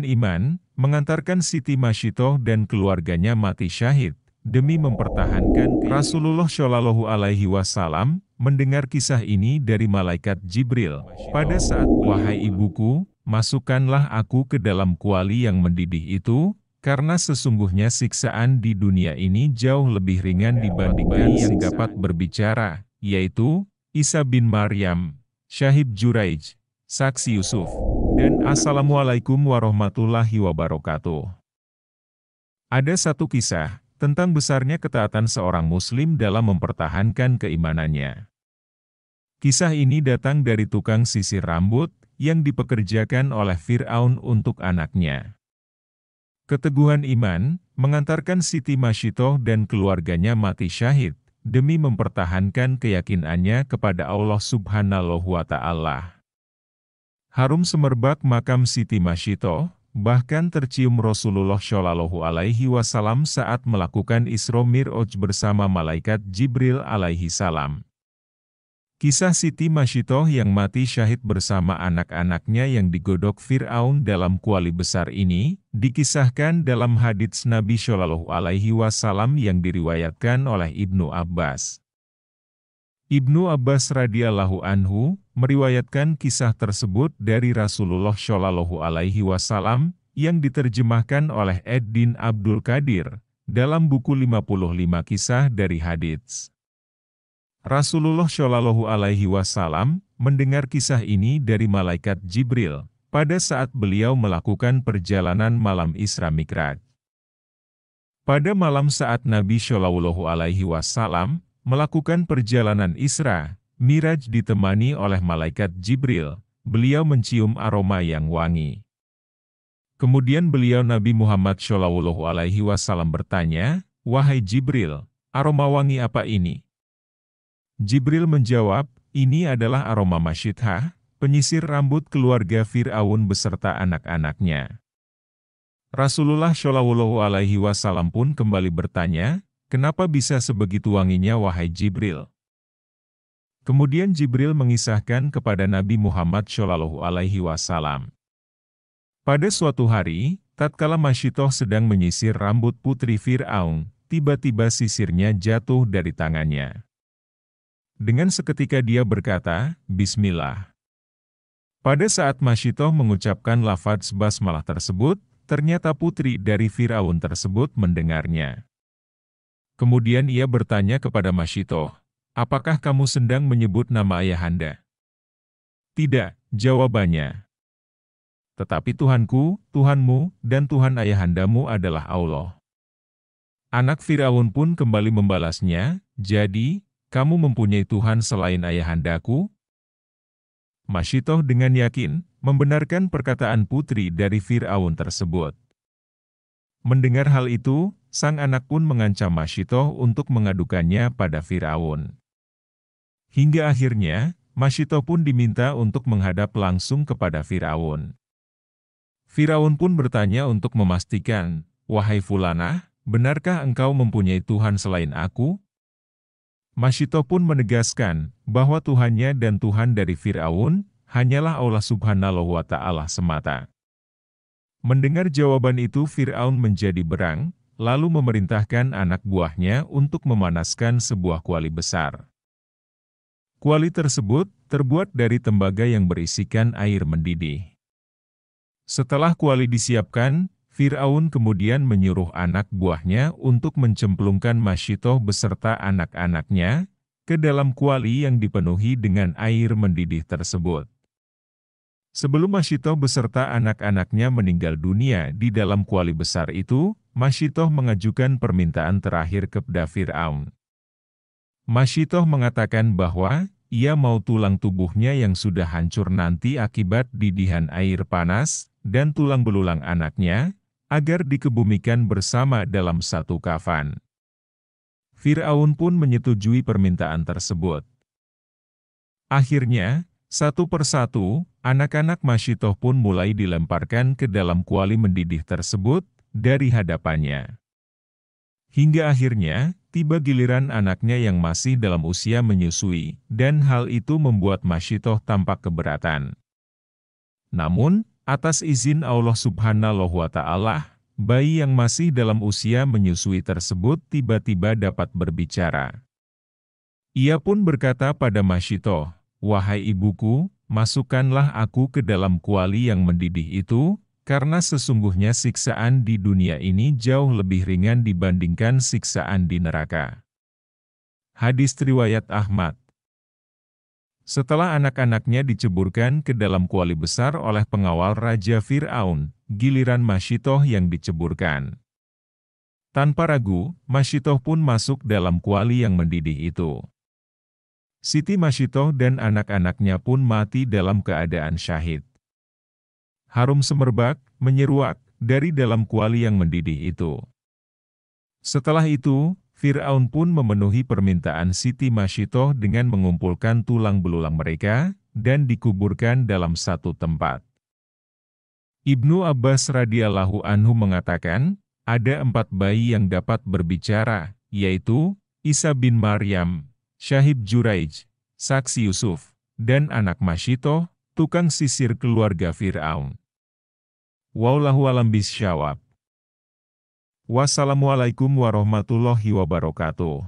Iman, mengantarkan Siti Masyitoh dan keluarganya mati syahid, demi mempertahankan Rasulullah Shallallahu Alaihi Wasallam mendengar kisah ini dari malaikat Jibril. Pada saat, wahai ibuku, masukkanlah aku ke dalam kuali yang mendidih itu, karena sesungguhnya siksaan di dunia ini jauh lebih ringan dibandingkan yang dapat berbicara, yaitu Isa bin Maryam, Syahid Juraij, Saksi Yusuf, dan Assalamualaikum warahmatullahi wabarakatuh. Ada satu kisah tentang besarnya ketaatan seorang muslim dalam mempertahankan keimanannya. Kisah ini datang dari tukang sisir rambut yang dipekerjakan oleh Fir'aun untuk anaknya. Keteguhan iman mengantarkan Siti Masyitoh dan keluarganya mati syahid demi mempertahankan keyakinannya kepada Allah Subhanahu wa Ta'ala. Harum semerbak makam Siti Masyitoh bahkan tercium Rasulullah Shallallahu Alaihi Wasallam saat melakukan Isra Mi'raj bersama malaikat Jibril alaihi salam. Kisah Siti Masyitoh yang mati syahid bersama anak-anaknya yang digodok Fir'aun dalam kuali besar ini, dikisahkan dalam hadits Nabi Shallallahu Alaihi Wasallam yang diriwayatkan oleh Ibnu Abbas. Ibnu Abbas radhiyallahu anhu meriwayatkan kisah tersebut dari Rasulullah Shallallahu Alaihi Wasallam yang diterjemahkan oleh Ed-Din Abdul Qadir dalam buku 55 kisah dari hadits. Rasulullah Shallallahu Alaihi Wasallam mendengar kisah ini dari malaikat Jibril pada saat beliau melakukan perjalanan malam Isra Mi'raj. Pada malam saat Nabi Shallallahu Alaihi Wasallam melakukan perjalanan Isra Mi'raj ditemani oleh malaikat Jibril, beliau mencium aroma yang wangi. Kemudian beliau Nabi Muhammad Shallallahu Alaihi Wasallam bertanya, "Wahai Jibril, aroma wangi apa ini?" Jibril menjawab, "Ini adalah aroma Masyithah, penyisir rambut keluarga Fir'aun beserta anak-anaknya." Rasulullah Shallallahu Alaihi Wasallam pun kembali bertanya, "Kenapa bisa sebegitu wanginya wahai Jibril?" Kemudian Jibril mengisahkan kepada Nabi Muhammad Shallallahu Alaihi Wasallam. Pada suatu hari, tatkala Masyitoh sedang menyisir rambut putri Fir'aun, tiba-tiba sisirnya jatuh dari tangannya. Dengan seketika dia berkata, "Bismillah." Pada saat Masyitoh mengucapkan lafaz basmalah tersebut, ternyata putri dari Fir'aun tersebut mendengarnya. Kemudian ia bertanya kepada Masyitoh, "Apakah kamu sedang menyebut nama ayahanda?" "Tidak," jawabannya. "Tetapi Tuhanku, Tuhanmu, dan Tuhan ayahandamu adalah Allah." Anak Fir'aun pun kembali membalasnya, "Jadi, kamu mempunyai Tuhan selain ayahandaku?" Masyitoh dengan yakin membenarkan perkataan putri dari Fir'aun tersebut. Mendengar hal itu, sang anak pun mengancam Masyitoh untuk mengadukannya pada Fir'aun. Hingga akhirnya, Masyitoh pun diminta untuk menghadap langsung kepada Fir'aun. Fir'aun pun bertanya untuk memastikan, "Wahai Fulanah, benarkah engkau mempunyai Tuhan selain aku?" Masyitoh pun menegaskan bahwa Tuhannya dan Tuhan dari Fir'aun hanyalah Allah Subhanahu wa Ta'ala semata. Mendengar jawaban itu Fir'aun menjadi berang, lalu memerintahkan anak buahnya untuk memanaskan sebuah kuali besar. Kuali tersebut terbuat dari tembaga yang berisikan air mendidih. Setelah kuali disiapkan, Fir'aun kemudian menyuruh anak buahnya untuk mencemplungkan Masyitoh beserta anak-anaknya ke dalam kuali yang dipenuhi dengan air mendidih tersebut. Sebelum Masyitoh beserta anak-anaknya meninggal dunia di dalam kuali besar itu, Masyitoh mengajukan permintaan terakhir kepada Fir'aun. Masyitoh mengatakan bahwa ia mau tulang tubuhnya yang sudah hancur nanti akibat didihan air panas, dan tulang belulang anaknya, agar dikebumikan bersama dalam satu kafan. Fir'aun pun menyetujui permintaan tersebut. Akhirnya, satu persatu, anak-anak Masyitoh pun mulai dilemparkan ke dalam kuali mendidih tersebut dari hadapannya. Hingga akhirnya, tiba giliran anaknya yang masih dalam usia menyusui, dan hal itu membuat Masyitoh tampak keberatan. Namun, Atas izin Allah Subhanahu wa Ta'ala, bayi yang masih dalam usia menyusui tersebut tiba-tiba dapat berbicara. Ia pun berkata pada Masyitoh, "Wahai ibuku, masukkanlah aku ke dalam kuali yang mendidih itu, karena sesungguhnya siksaan di dunia ini jauh lebih ringan dibandingkan siksaan di neraka." Hadis riwayat Ahmad. Setelah anak-anaknya diceburkan ke dalam kuali besar oleh pengawal Raja Fir'aun, giliran Masyitoh yang diceburkan. Tanpa ragu, Masyitoh pun masuk dalam kuali yang mendidih itu. Siti Masyitoh dan anak-anaknya pun mati dalam keadaan syahid. Harum semerbak, menyeruak, dari dalam kuali yang mendidih itu. Setelah itu, Fir'aun pun memenuhi permintaan Siti Masyitoh dengan mengumpulkan tulang belulang mereka, dan dikuburkan dalam satu tempat. Ibnu Abbas radhiyallahu anhu mengatakan, ada 4 bayi yang dapat berbicara, yaitu, Isa bin Maryam, Syahid Juraij, saksi Yusuf, dan anak Masyitoh, tukang sisir keluarga Fir'aun. Wallahu a'lam bishawab. Wassalamualaikum warahmatullahi wabarakatuh.